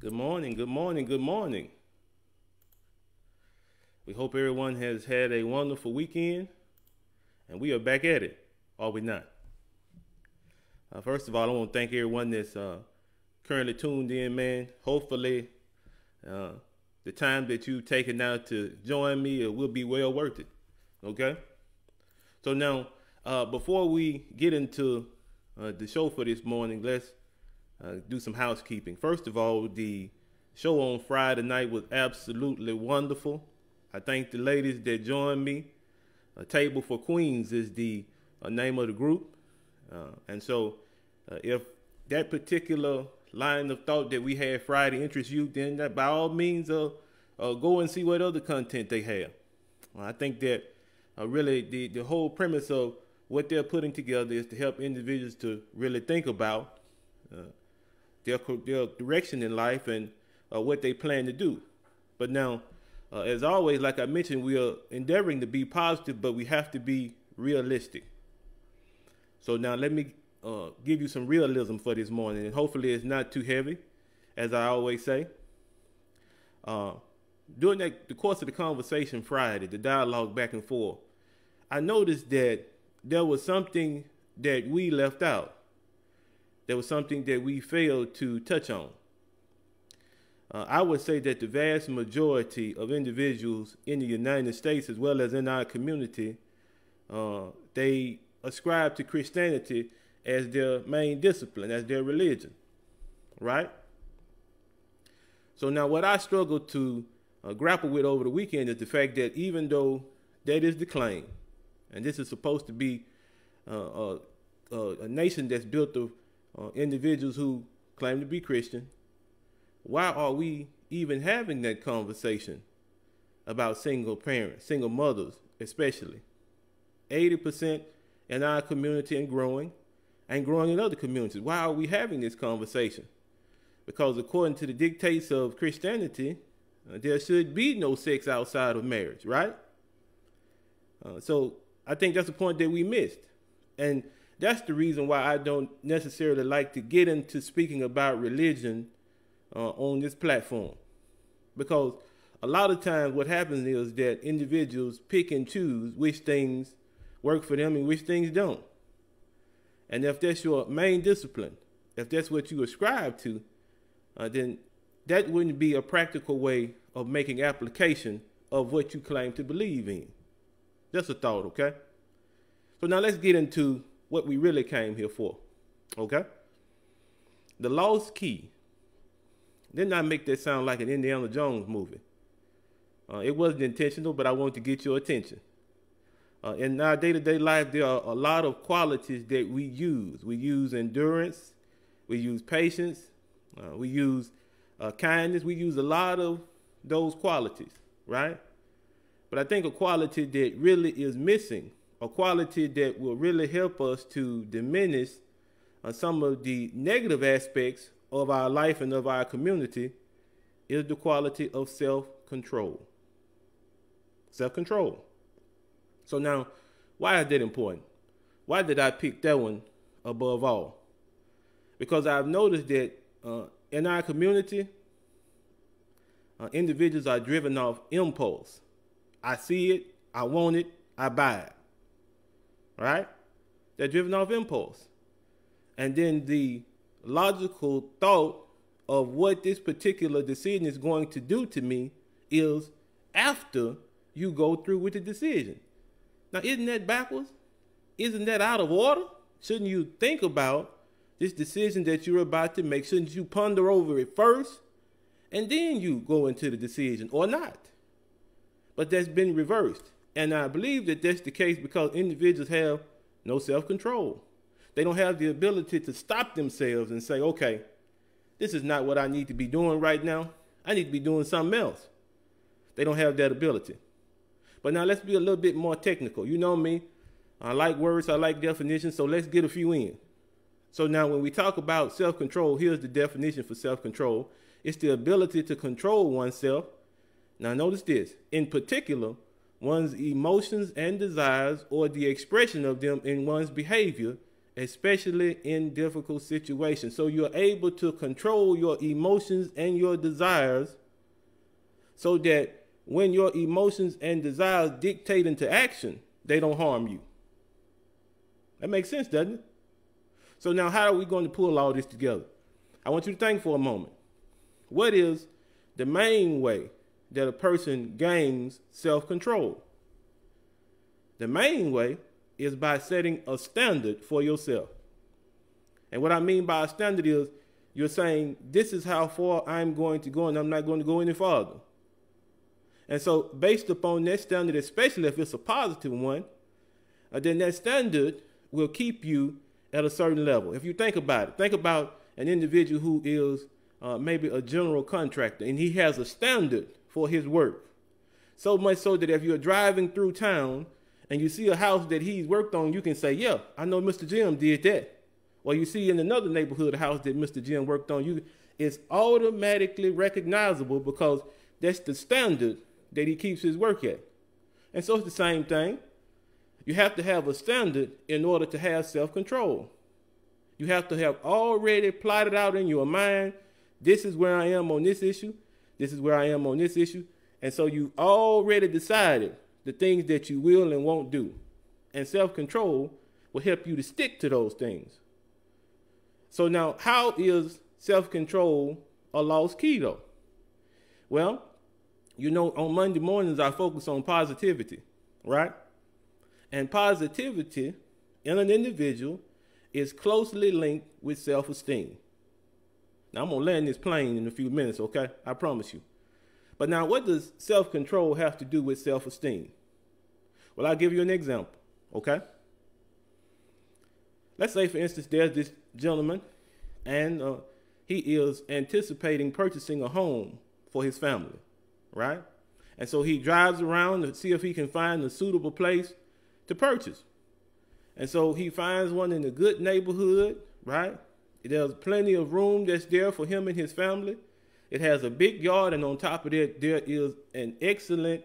Good morning, good morning, good morning. We hope everyone has had a wonderful weekend, and we are back at it, are we not? First of all, I want to thank everyone that's currently tuned in, man. Hopefully, the time that you've taken out to join me will be well worth it, okay? So now, before we get into the show for this morning, let's do some housekeeping. First of all, the show on Friday night was absolutely wonderful. I thank the ladies that joined me. Table for Queens is the name of the group. And so if that particular line of thought that we had Friday interests you, then by all means, go and see what other content they have. I think that really the whole premise of what they're putting together is to help individuals to really think about their direction in life and what they plan to do. But now, as always, like I mentioned, we are endeavoring to be positive, but we have to be realistic. So now let me give you some realism for this morning, and hopefully it's not too heavy, as I always say. During the course of the conversation Friday, the dialogue back and forth, I noticed that there was something that we left out. There was something that we failed to touch on. I would say that the vast majority of individuals in the United States, as well as in our community, they ascribe to Christianity as their main discipline, as their religion, right? So now what I struggled to grapple with over the weekend is the fact that even though that is the claim, and this is supposed to be a nation that's built of individuals who claim to be Christian, why are we even having that conversation about single parents, single mothers especially? 80% in our community and growing in other communities. Why are we having this conversation? Because according to the dictates of Christianity, there should be no sex outside of marriage, right? So I think that's a point that we missed. And that's the reason why I don't necessarily like to get into speaking about religion on this platform. Because a lot of times what happens is that individuals pick and choose which things work for them and which things don't. And if that's your main discipline, if that's what you ascribe to, then that wouldn't be a practical way of making application of what you claim to believe in. Just a thought, okay? So now let's get into what we really came here for, okay? The lost key. Didn't I make that sound like an Indiana Jones movie? It wasn't intentional, but I wanted to get your attention. In our day-to-day life, there are a lot of qualities that we use. We use endurance, we use patience, we use kindness. We use a lot of those qualities, right? But I think a quality that really is missing, a quality that will really help us to diminish some of the negative aspects of our life and of our community, is the quality of self-control. Self-control. So now, why is that important? Why did I pick that one above all? Because I've noticed that in our community, individuals are driven off impulse. I see it, I want it, I buy it. Right? They're driven off impulse. And then the logical thought of what this particular decision is going to do to me is after you go through with the decision. Now, isn't that backwards? Isn't that out of order? Shouldn't you think about this decision that you're about to make? Shouldn't you ponder over it first and then you go into the decision, or not? But that's been reversed. And I believe that that's the case because individuals have no self-control. They don't have the ability to stop themselves and say, okay, this is not what I need to be doing right now. I need to be doing something else. They don't have that ability. But now let's be a little bit more technical. You know me. I like words. I like definitions. So let's get a few in. So now when we talk about self-control, here's the definition for self-control. It's the ability to control oneself. Now notice this. In particular, one's emotions and desires, or the expression of them in one's behavior especially in difficult situations. So you're able to control your emotions and your desires so that when your emotions and desires dictate into action, they don't harm you. That makes sense, doesn't it? So now how are we going to pull all this together? I want you to think for a moment. What is the main way that a person gains self-control? The main way is by setting a standard for yourself. And what I mean by a standard is you're saying, this is how far I'm going to go and I'm not going to go any farther. And so based upon that standard, especially if it's a positive one, then that standard will keep you at a certain level. If you think about it, think about an individual who is maybe a general contractor and he has a standard for his work. So much so that if you're driving through town and you see a house that he's worked on, you can say, yeah, I know Mr. Jim did that. Or you see in another neighborhood a house that Mr. Jim worked on, it's automatically recognizable because that's the standard that he keeps his work at. And so it's the same thing. You have to have a standard in order to have self-control. You have to have already plotted out in your mind, this is where I am on this issue, this is where I am on this issue. And so you already decided the things that you will and won't do. And self-control will help you to stick to those things. So now, how is self-control a lost key though? Well, you know, on Monday mornings, I focus on positivity, right? And positivity in an individual is closely linked with self-esteem. Now, I'm going to land this plane in a few minutes, okay? I promise you. But now, what does self-control have to do with self-esteem? Well, I'll give you an example, okay? Let's say, for instance, there's this gentleman, and he is anticipating purchasing a home for his family, right? And so he drives around to see if he can find a suitable place to purchase. And so he finds one in a good neighborhood, right? There's plenty of room that's there for him and his family. It has a big yard, and on top of that, there is an excellent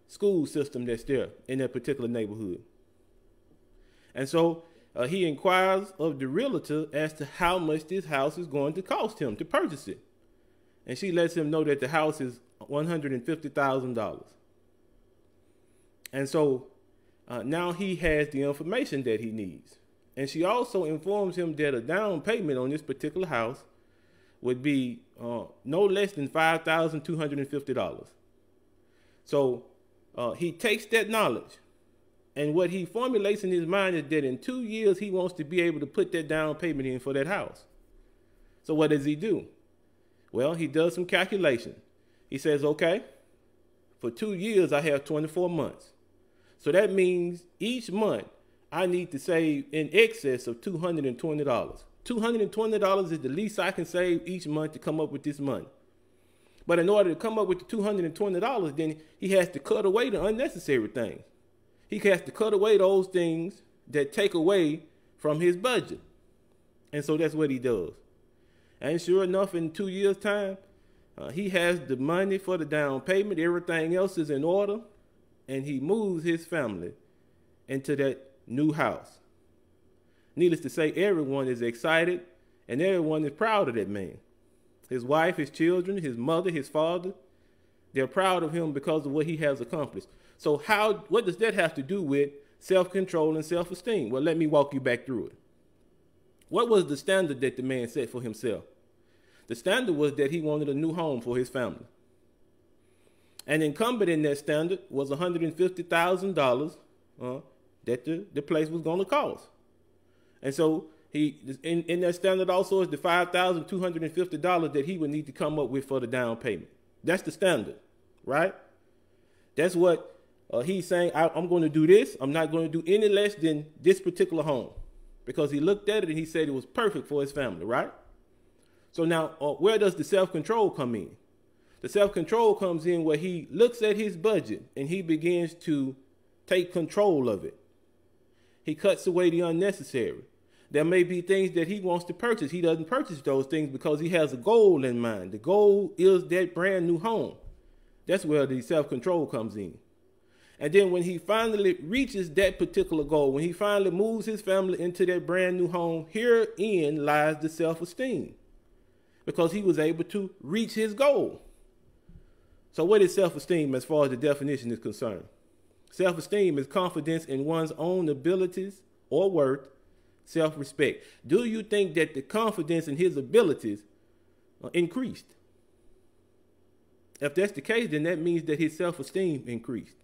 school system that's there in that particular neighborhood. And so he inquires of the realtor as to how much this house is going to cost him to purchase it. And she lets him know that the house is $150,000. And so now he has the information that he needs. And she also informs him that a down payment on this particular house would be no less than $5,250. So he takes that knowledge, and what he formulates in his mind is that in 2 years he wants to be able to put that down payment in for that house. So what does he do? Well, he does some calculation. He says, okay, for 2 years I have 24 months. So that means each month I need to save in excess of $220. $220 is the least I can save each month to come up with this money. But in order to come up with the $220, then he has to cut away the unnecessary things. He has to cut away those things that take away from his budget. And so that's what he does. And sure enough, in 2 years' time, he has the money for the down payment. Everything else is in order. And he moves his family into that new house. Needless to say, everyone is excited and everyone is proud of that man. His wife, his children, his mother, his father, they're proud of him because of what he has accomplished. So what does that have to do with self-control and self-esteem? Well, let me walk you back through it. What was the standard that the man set for himself? The standard was that he wanted a new home for his family. And incumbent in that standard was $150,000 that the place was going to cost. And so in that standard also is the $5,250 that he would need to come up with for the down payment. That's the standard, right? That's what he's saying. I'm going to do this. I'm not going to do any less than this particular home, because he looked at it and he said it was perfect for his family, right? So now where does the self-control come in? The self-control comes in where he looks at his budget and he begins to take control of it. He cuts away the unnecessary. There may be things that he wants to purchase. He doesn't purchase those things because he has a goal in mind. The goal is that brand new home. That's where the self-control comes in. And then when he finally reaches that particular goal, when he finally moves his family into that brand new home, herein lies the self-esteem, because he was able to reach his goal. So what is self-esteem as far as the definition is concerned? Self-esteem is confidence in one's own abilities or worth, self-respect. Do you think that the confidence in his abilities increased? If that's the case, then that means that his self-esteem increased.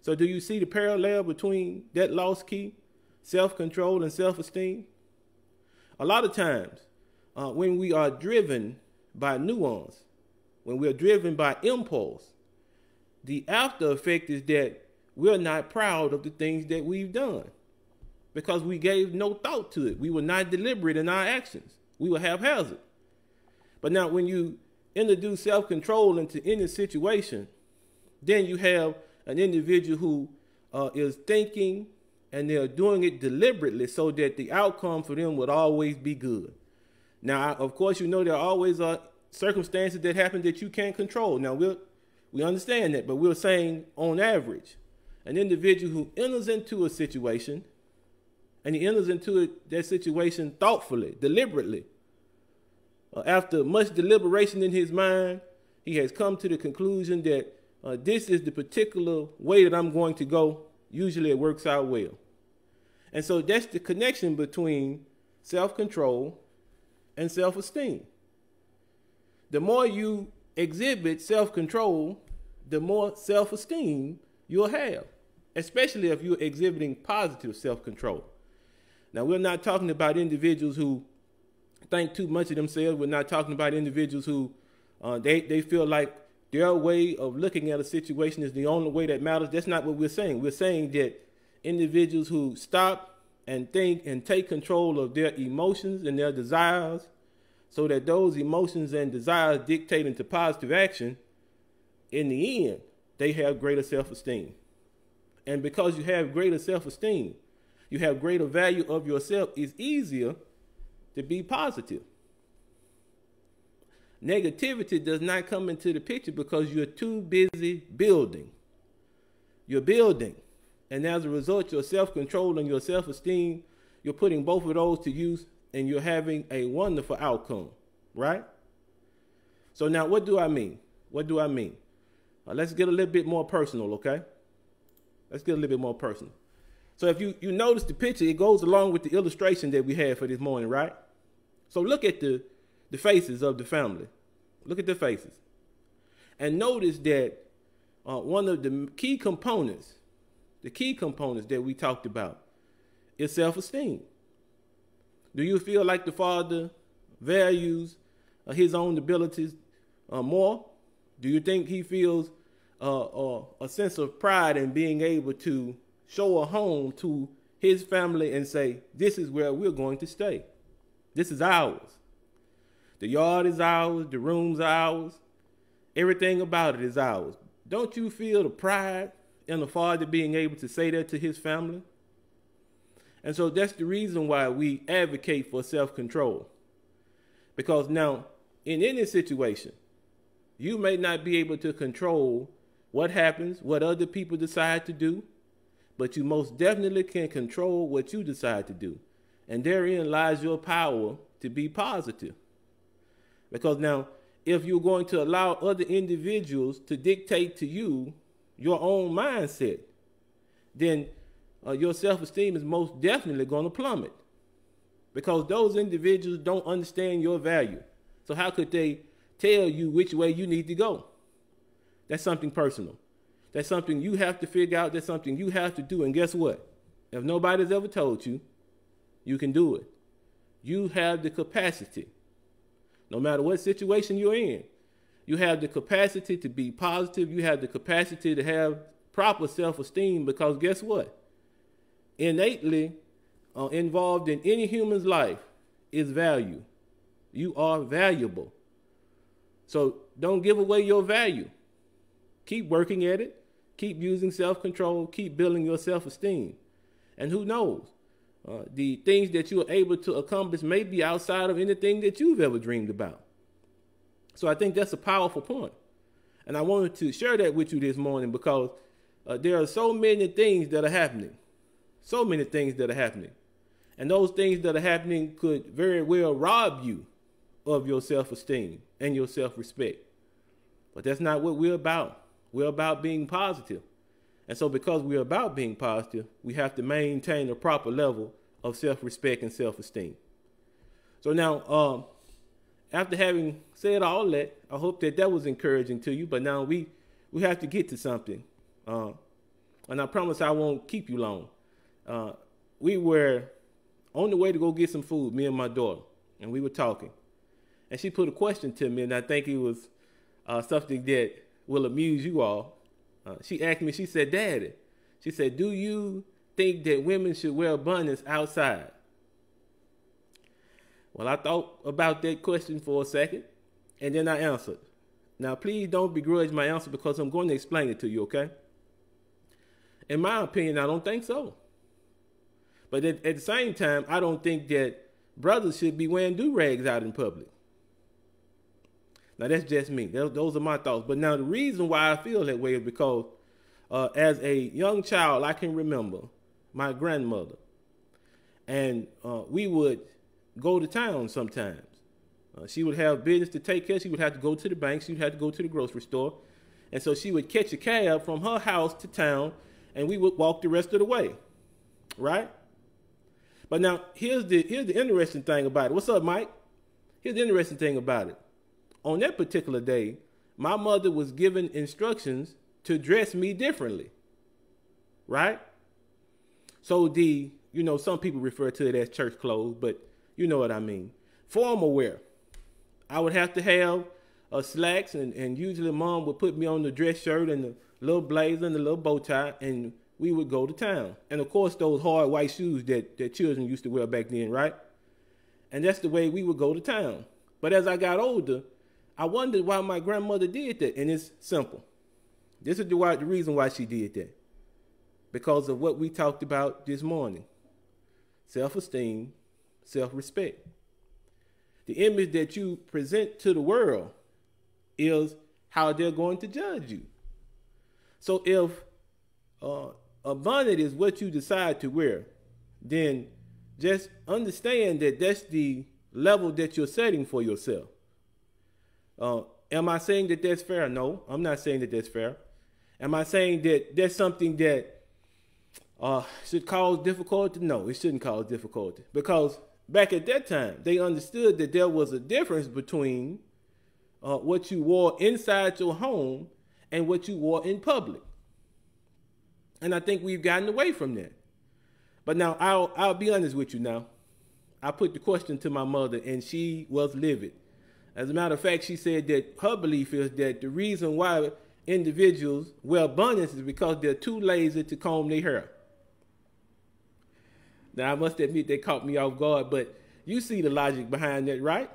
So do you see the parallel between that lost key, self-control and self-esteem? A lot of times, when we are driven by nuance, when we're driven by impulse, the after effect is that we're not proud of the things that we've done because we gave no thought to it. We were not deliberate in our actions. We were haphazard. But now when you introduce self-control into any situation, then you have an individual who is thinking, and they're doing it deliberately so that the outcome for them would always be good. Now, of course, you know there always are circumstances that happen that you can't control. Now, we understand that, but we're saying on average, an individual who enters into a situation, and he enters into that situation thoughtfully, deliberately, after much deliberation in his mind, he has come to the conclusion that this is the particular way that I'm going to go. Usually it works out well. And so that's the connection between self-control and self-esteem. The more you exhibit self-control, the more self-esteem you'll have, especially if you're exhibiting positive self-control. Now, we're not talking about individuals who think too much of themselves. We're not talking about individuals who they feel like their way of looking at a situation is the only way that matters. That's not what we're saying. We're saying that individuals who stop and think and take control of their emotions and their desires, so that those emotions and desires dictate into positive action, in the end, they have greater self-esteem. And because you have greater self-esteem, you have greater value of yourself, it's easier to be positive. Negativity does not come into the picture because you're too busy building. You're building. And as a result, your self-control and your self-esteem, you're putting both of those to use, and you're having a wonderful outcome, right? So now, what do I mean? What do I mean? Let's get a little bit more personal, okay? Let's get a little bit more personal. So if you notice the picture, it goes along with the illustration that we had for this morning, right? So look at the faces of the family. Look at the faces. And notice that one of the key components that we talked about is self-esteem. Do you feel like the father values his own abilities more? Do you think he feels a sense of pride in being able to show a home to his family and say, this is where we're going to stay. This is ours. The yard is ours. The room's ours. Everything about it is ours. Don't you feel the pride in the father being able to say that to his family? And so that's the reason why we advocate for self-control. Because now, in any situation, you may not be able to control what happens, what other people decide to do, but you most definitely can control what you decide to do. And therein lies your power to be positive. Because now, if you're going to allow other individuals to dictate to you your own mindset, then your self-esteem is most definitely going to plummet. Because those individuals don't understand your value. So how could they tell you which way you need to go? That's something personal. That's something you have to figure out. That's something you have to do. And guess what? If nobody's ever told you, you can do it. You have the capacity. No matter what situation you're in, you have the capacity to be positive. You have the capacity to have proper self-esteem, because guess what? Innately involved in any human's life is value. You are valuable. So don't give away your value. Keep working at it. Keep using self-control. Keep building your self-esteem. And who knows? The things that you are able to accomplish may be outside of anything that you've ever dreamed about. So I think that's a powerful point. And I wanted to share that with you this morning because there are so many things that are happening. So many things that are happening. And those things that are happening could very well rob you of your self-esteem and your self-respect. But that's not what we're about. We're about being positive. And so because we're about being positive, we have to maintain a proper level of self-respect and self-esteem. So now, after having said all that, I hope that was encouraging to you. But now we have to get to something. And I promise I won't keep you long. We were on the way to go get some food, me and my daughter, and we were talking. And she put a question to me, and I think it was something that will amuse you all. She asked me, she said, Daddy, she said, do you think that women should wear buttons outside? Well, I thought about that question for a second, and then I answered. Now, please don't begrudge my answer because I'm going to explain it to you, okay? In my opinion, I don't think so. But at the same time, I don't think that brothers should be wearing do-rags out in public. Now, that's just me. Those are my thoughts. But now the reason why I feel that way is because as a young child, I can remember my grandmother. And we would go to town sometimes. She would have business to take care of. She would have to go to the bank. She would have to go to the grocery store. And so she would catch a cab from her house to town, and we would walk the rest of the way, right? But now, here's the interesting thing about it. What's up, Mike? Here's the interesting thing about it. On that particular day, my mother was given instructions to dress me differently, right? So some people refer to it as church clothes, but you know what I mean. Formal wear. I would have to have slacks, and usually mom would put me on the dress shirt and the little blazer and the little bow tie, and we would go to town. And of course, those hard white shoes that children used to wear back then, right? And that's the way we would go to town. But as I got older, I wondered why my grandmother did that, and it's simple. This is the reason why she did that. Because of what we talked about this morning. Self-esteem, self-respect. The image that you present to the world is how they're going to judge you. So if a bonnet is what you decide to wear, then just understand that that's the level that you're setting for yourself. Am I saying that that's fair? No, I'm not saying that that's fair. Am I saying that that's something that should cause difficulty? No, it shouldn't cause difficulty. Because back at that time, they understood that there was a difference between what you wore inside your home and what you wore in public. And I think we've gotten away from that. But now I'll be honest with you now. I put the question to my mother, and she was livid. As a matter of fact, she said that her belief is that the reason why individuals wear buttons is because they're too lazy to comb their hair. Now, I must admit they caught me off guard, but you see the logic behind that, right?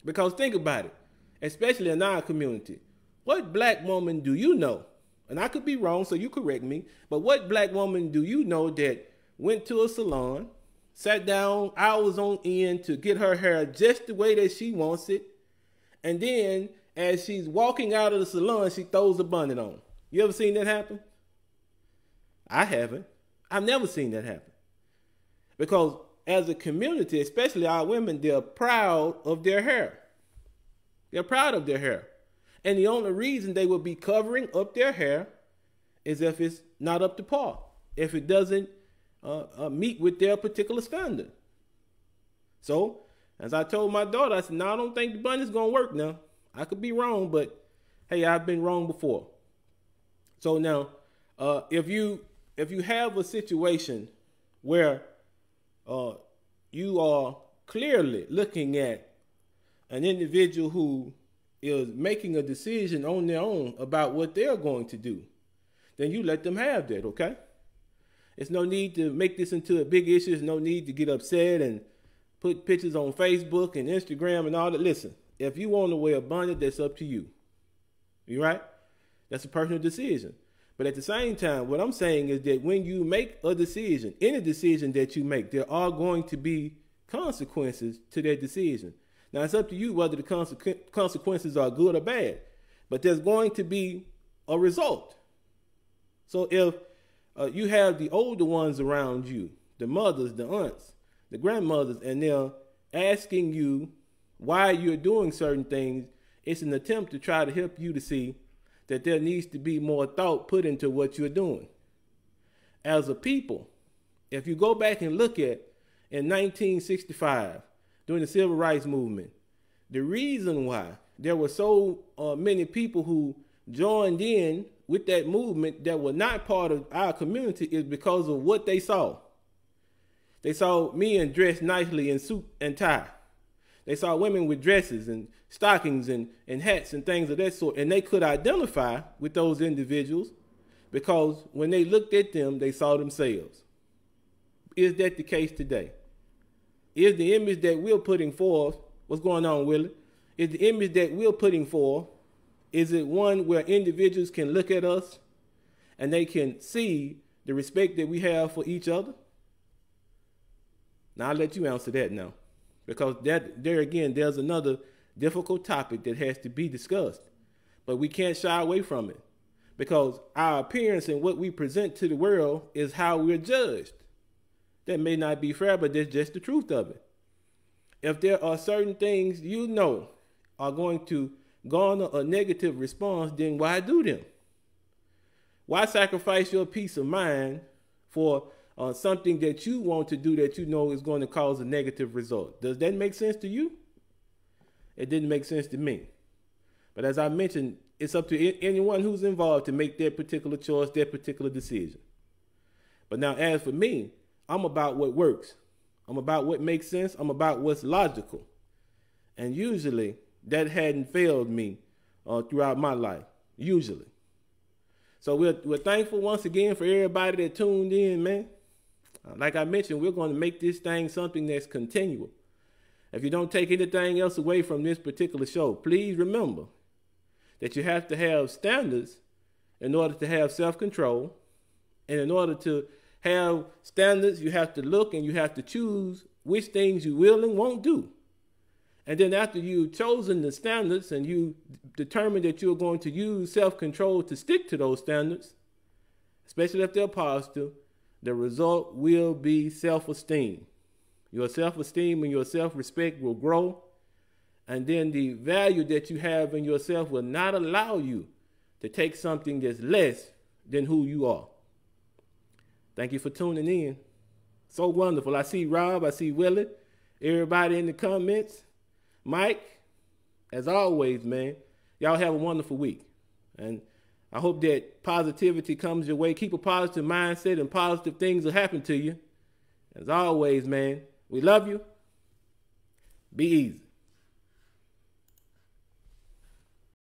Because think about it, especially in our community. What black woman do you know? And I could be wrong, so you correct me. But what black woman do you know that went to a salon, sat down hours on end to get her hair just the way that she wants it, and then as she's walking out of the salon, she throws a bonnet on? You ever seen that happen? I haven't. I've never seen that happen. Because as a community, especially our women, they're proud of their hair. They're proud of their hair. And the only reason they will be covering up their hair is if it's not up to par, if it doesn't meet with their particular standard. So, as I told my daughter, I said, no, I don't think the bun is going to work now. I could be wrong, but hey, I've been wrong before. So now, if you have a situation where you are clearly looking at an individual who is making a decision on their own about what they're going to do, then you let them have that, okay? There's no need to make this into a big issue. There's no need to get upset and put pictures on Facebook and Instagram and all that. Listen, if you want to wear a bonnet, that's up to you. You right? That's a personal decision. But at the same time, what I'm saying is that when you make a decision, any decision that you make, there are going to be consequences to that decision. Now, it's up to you whether the consequences are good or bad, but there's going to be a result. So if you have the older ones around you, the mothers, the aunts, the grandmothers, and they're asking you why you're doing certain things, it's an attempt to try to help you to see that there needs to be more thought put into what you're doing. As a people, if you go back and look at in 1965, during the Civil Rights Movement, the reason why there were so many people who joined in with that movement that were not part of our community is because of what they saw. They saw men dressed nicely in suit and tie. They saw women with dresses and stockings and hats and things of that sort. And they could identify with those individuals because when they looked at them, they saw themselves. Is that the case today? Is the image that we're putting forth, what's going on, Willie? Is the image that we're putting forth, is it one where individuals can look at us and they can see the respect that we have for each other? Now, I'll let you answer that now. Because there again, there's another difficult topic that has to be discussed. But we can't shy away from it. Because our appearance and what we present to the world is how we're judged. That may not be fair, but that's just the truth of it. If there are certain things you know are going to garner a negative response, then why do them? Why sacrifice your peace of mind for something that you want to do that you know is going to cause a negative result? Does that make sense to you? It didn't make sense to me. But as I mentioned, it's up to anyone who's involved to make their particular choice, their particular decision. But now, as for me, I'm about what works. I'm about what makes sense. I'm about what's logical. And usually that hadn't failed me throughout my life, usually. So we're thankful once again for everybody that tuned in, man. Like I mentioned, we're going to make this thing something that's continual. If you don't take anything else away from this particular show, please remember that you have to have standards in order to have self-control. And in order to have standards, you have to look and you have to choose which things you will and won't do. And then after you've chosen the standards and you determine that you're going to use self-control to stick to those standards, especially if they're positive, the result will be self-esteem. Your self-esteem and your self-respect will grow. And then the value that you have in yourself will not allow you to take something that's less than who you are. Thank you for tuning in. So wonderful. I see Rob, I see Willie, everybody in the comments. Mike, as always, man, y'all have a wonderful week. And I hope that positivity comes your way. Keep a positive mindset and positive things will happen to you. As always, man, we love you. Be easy.